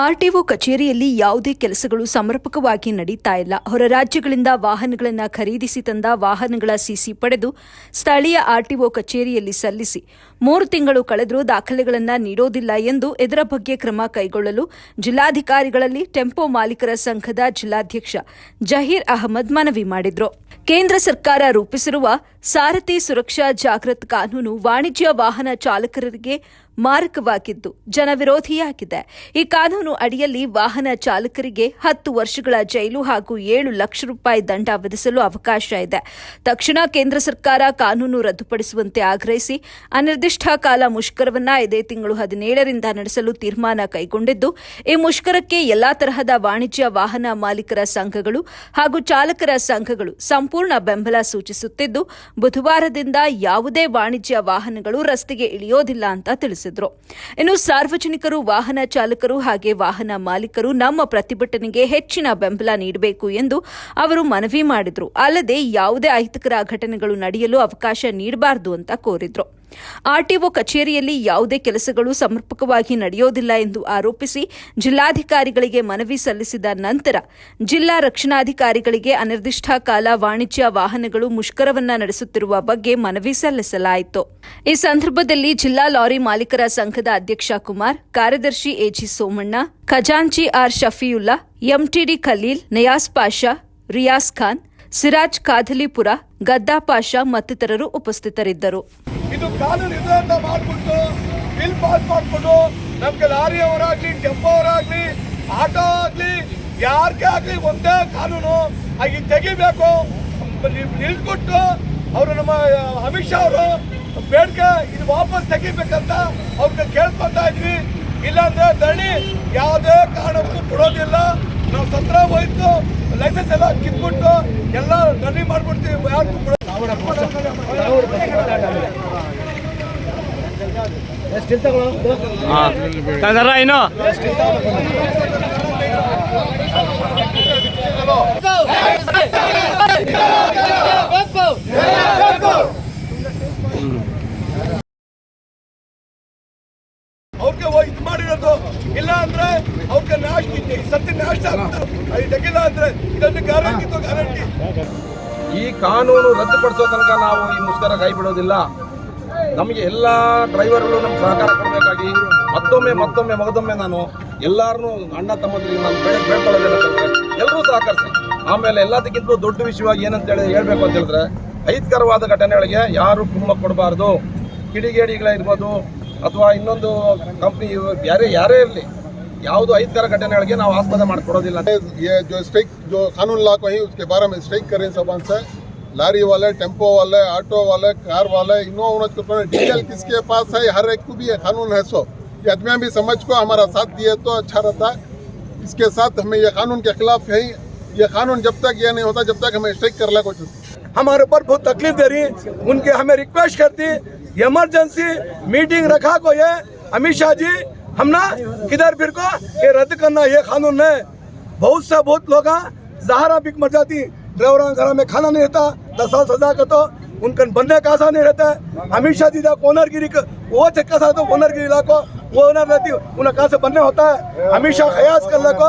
RTO ಕಚೇರಿಯಲ್ಲಿ ಯಾವುದೇ ಕೆಲಸಗಳು ಸಮರ್ಪಕವಾಗಿ ನಡೀತಾ ಇಲ್ಲ. ಹೊರ ರಾಜ್ಯಗಳಿಂದ ವಾಹನಗಳನ್ನು ಖರೀದಿಸಿ ತಂದ ವಾಹನಗಳ ಸಿಸಿ ಪಡೆದು ಸ್ಥಳೀಯ ಆರ್ಟಿಒ ಕಚೇರಿಯಲ್ಲಿ ಸಲ್ಲಿಸಿ 3 ತಿಂಗಳು ಕಳೆದರೂ ದಾಖಲೆಗಳನ್ನು ನೀಡೋದಿಲ್ಲ ಎಂದು ಇದರ ಬಗ್ಗೆ ಕ್ರಮ ಕೈಗೊಳ್ಳಲು ಜಿಲ್ಲಾಧಿಕಾರಿಗಳಲ್ಲಿ ಟೆಂಪೋ ಮಾಲೀಕರ ಸಂಘದ ಜಿಲ್ಲಾಧ್ಯಕ್ಷ ಜಹೀರ್ ಅಹಮದ್ ಮನವಿ ಮಾಡಿದರು. ಕೇಂದ್ರ ಸರ್ಕಾರ ರೂಪಿಸಿರುವ ಸಾರಥಿ ಸುರಕ್ಷಾ ಜಾಗೃತ್ ಕಾನೂನು ವಾಣಿಜ್ಯ ವಾಹನ ಚಾಲಕರಿಗೆ ಮಾರಕವಾಗಿದ್ದು ಜನವಿರೋಧಿಯಾಗಿದೆ. ಈ ಕಾನೂನು ಅಡಿಯಲ್ಲಿ ವಾಹನ ಚಾಲಕರಿಗೆ 10 ವರ್ಷಗಳ ಜೈಲು ಹಾಗೂ 7 ಲಕ್ಷ ರೂಪಾಯಿ ದಂಡ ವಿಧಿಸಲು ಅವಕಾಶ ಇದೆ. ತಕ್ಷಣ ಕೇಂದ್ರ ಸರ್ಕಾರ ಕಾನೂನು ರದ್ದುಪಡಿಸುವಂತೆ ಆಗ್ರಹಿಸಿ ಅನಿರ್ದಿಷ್ಟ ಕಾಲ ಮುಷ್ಕರವನ್ನು ಇದೇ ತಿಂಗಳು 17ರಿಂದ ನಡೆಸಲು ತೀರ್ಮಾನ ಕೈಗೊಂಡಿದ್ದು, ಈ ಮುಷ್ಕರಕ್ಕೆ ಎಲ್ಲಾ ತರಹದ ವಾಣಿಜ್ಯ ವಾಹನ ಮಾಲೀಕರ ಸಂಘಗಳು ಹಾಗೂ ಚಾಲಕರ ಸಂಘಗಳು ಸಂಪೂರ್ಣ ಬೆಂಬಲ ಸೂಚಿಸುತ್ತಿದ್ದು, ಬುಧವಾರದಿಂದ ಯಾವುದೇ ವಾಣಿಜ್ಯ ವಾಹನಗಳು ರಸ್ತೆಗೆ ಇಳಿಯೋದಿಲ್ಲ ಅಂತ ತಿಳಿಸಿದರು. ಇನ್ನು ಸಾರ್ವಜನಿಕರು, ವಾಹನ ಚಾಲಕರು ಹಾಗೆ ವಾಹನ ಮಾಲೀಕರು ನಮ್ಮ ಪ್ರತಿಭಟನೆಗೆ ಹೆಚ್ಚಿನ ಬೆಂಬಲ ನೀಡಬೇಕು ಎಂದು ಅವರು ಮನವಿ ಮಾಡಿದರು. ಅಲ್ಲದೆ ಯಾವುದೇ ಅಹಿತಕರ ಘಟನೆಗಳು ನಡೆಯಲು ಅವಕಾಶ ನೀಡಬಾರದು ಅಂತ ಕೋರಿದರು. ಆರ್ಟಿಒ ಕಚೇರಿಯಲ್ಲಿ ಯಾವುದೇ ಕೆಲಸಗಳು ಸಮರ್ಪಕವಾಗಿ ನಡೆಯೋದಿಲ್ಲ ಎಂದು ಆರೋಪಿಸಿ ಜಿಲ್ಲಾಧಿಕಾರಿಗಳಿಗೆ ಮನವಿ ಸಲ್ಲಿಸಿದ ನಂತರ ಜಿಲ್ಲಾ ರಕ್ಷಣಾಧಿಕಾರಿಗಳಿಗೆ ಅನಿರ್ದಿಷ್ಟ ಕಾಲ ವಾಣಿಜ್ಯ ವಾಹನಗಳು ಮುಷ್ಕರವನ್ನ ನಡೆಸುತ್ತಿರುವ ಬಗ್ಗೆ ಮನವಿ ಸಲ್ಲಿಸಲಾಯಿತು. ಈ ಸಂದರ್ಭದಲ್ಲಿ ಜಿಲ್ಲಾ ಲಾರಿ ಮಾಲೀಕರ ಸಂಘದ ಅಧ್ಯಕ್ಷ ಕುಮಾರ್, ಕಾರ್ಯದರ್ಶಿ ಎಜಿ ಸೋಮಣ್ಣ, ಖಜಾಂಚಿ ಆರ್ ಶಫಿಯುಲ್ಲಾ, ಎಂಟಿಡಿ ಖಲೀಲ್, ನಯಾಸ್ ಪಾಷಾ, ರಿಯಾಸ್ ಖಾನ್, ಸಿರಾಜ್ ಕಾದಲಿಪುರ, ಗದ್ದಾ ಪಾಷಾ ಮತ್ತಿತರರು ಉಪಸ್ಥಿತರಿದ್ದರು. ಇದು ಕಾನೂನು ಇದೆ ಅಂತ ಮಾಡ್ಬಿಟ್ಟು ಬಿಲ್ ಪಾಸ್ ಮಾಡ್ಕೊಂಡು ನಮ್ಗೆ ಲಾರಿ ಅವರಾಗ್ಲಿ, ಟೆಂಪೋ ಅವರಾಗ್ಲಿ, ಆಟೋ ಆಗ್ಲಿ, ಯಾರಿಗೇ ಆಗ್ಲಿ ಒಂದೇ ಕಾನೂನು ಆಗಿ ತೆಗಿಬೇಕು. ನಿಲ್ಕೊಟ್ಟು ಅವರು ನಮ್ಮ ಅಮಿತ್ ಶಾ ಅವರು ಬೇಡಿಕೆ ಇದು ವಾಪಸ್ ತೆಗಿಬೇಕಂತ ಅವ್ರಿಗೆ ಕೇಳ್ಕೊತಾ ಇದ್ವಿ. ಇಲ್ಲಾಂದ್ರೆ ಧರಣಿ ಯಾವುದೇ ಕಾರಣಕ್ಕೂ ಬಿಡೋದಿಲ್ಲ. ನಾವು ಸತ್ರ ಹೋಯ್ತು, ಲೈಸೆನ್ಸ್ ಎಲ್ಲ ಕಿತ್ಬಿಟ್ಟು ಎಲ್ಲ ಧರಣಿ ಮಾಡ್ಬಿಡ್ತೀವಿ. ಏನು ಅವ್ರಿಗೆ ಇದು ಮಾಡಿರೋದು ಇಲ್ಲ ಅಂದ್ರೆ ಅವ್ರಿಗೆ ಸತ್ಯ ನಾಶ ತೆಗಿಲ್ಲ ಅಂದ್ರೆ ಇದನ್ನು ಗ್ಯಾರಂಟಿ. ಈ ಕಾನೂನು ರದ್ದುಪಡಿಸೋ ತನಕ ನಾವು ಈ ಮುಷ್ಕರ ಕೈ ಬಿಡೋದಿಲ್ಲ. ನಮಗೆ ಎಲ್ಲ ಡ್ರೈವರ್ಗಳು ನಮ್ಮ ಸಹಕಾರ ಕೊಡಬೇಕಾಗಿ ಮಗದೊಮ್ಮೆ ನಾನು ಎಲ್ಲರನ್ನೂ ಅಣ್ಣ ತಮ್ಮಂದಿರಿಗೆ ನಾನು ಬೇಡ್ಕೊಳ್ಳೋದೇನಂತಂದ್ರೆ ಎಲ್ಲರೂ ಸಹಕರಿಸಿ. ಆಮೇಲೆ ಎಲ್ಲದಕ್ಕಿಂತ ದೊಡ್ಡ ವಿಷಯವಾಗಿ ಏನಂತೇಳಿ ಹೇಳ್ಬೇಕು ಅಂತ ಹೇಳಿದ್ರೆ, ಅಹಿತಕರವಾದ ಘಟನೆಗಳಿಗೆ ಯಾರು ಕುಮ್ಮಕ್ಕು ಕೊಡಬಾರ್ದು. ಕಿಡಿಗೇಡಿಗಳಿರ್ಬೋದು ಅಥವಾ ಇನ್ನೊಂದು ಕಂಪ್ನಿ ಯಾರೇ ಇರಲಿ, ಯಾವುದು ಅಹಿತಕರ ಘಟನೆಗಳಿಗೆ ನಾವು ಆಸ್ಪದ ಮಾಡಿಕೊಡೋದಿಲ್ಲ. जो कानून ला को ही उसके बारे में स्ट्राइक करें सबन से, लारी वाले, टेम्पो वाले, ऑटो वाले, कार वाले, इन्होंने डीजल किसके पास है, हर एक को भी ये कानून है. सो ये आदमी भी समझ को हमारा साथ दिए तो अच्छा रहता है. इसके साथ हमें ये कानून के खिलाफ है. ये कानून जब तक ये नहीं होता जब तक हमें स्ट्राइक कर ला कुछ हमारे ऊपर बहुत तकलीफ दे रही. उनके हमें रिक्वेस्ट करती इमरजेंसी मीटिंग रखा को ये अमित शाह जी हम ना किधर फिर को ये रद्द करना ये कानून है. बहुत लोग जहरा बिक मर जाती. ड्राइवर घर में खाना नहीं रहता, 10 साल सजा का तो उनका बंदे का आसा नहीं रहता है. अमित शाह जी का ओनरगिरी वो चक्का सा तो ओनरगिरी इलाको वो ओनर रहती उन्हें कहाँ से बनने होता है. अमित शाह खयास कर को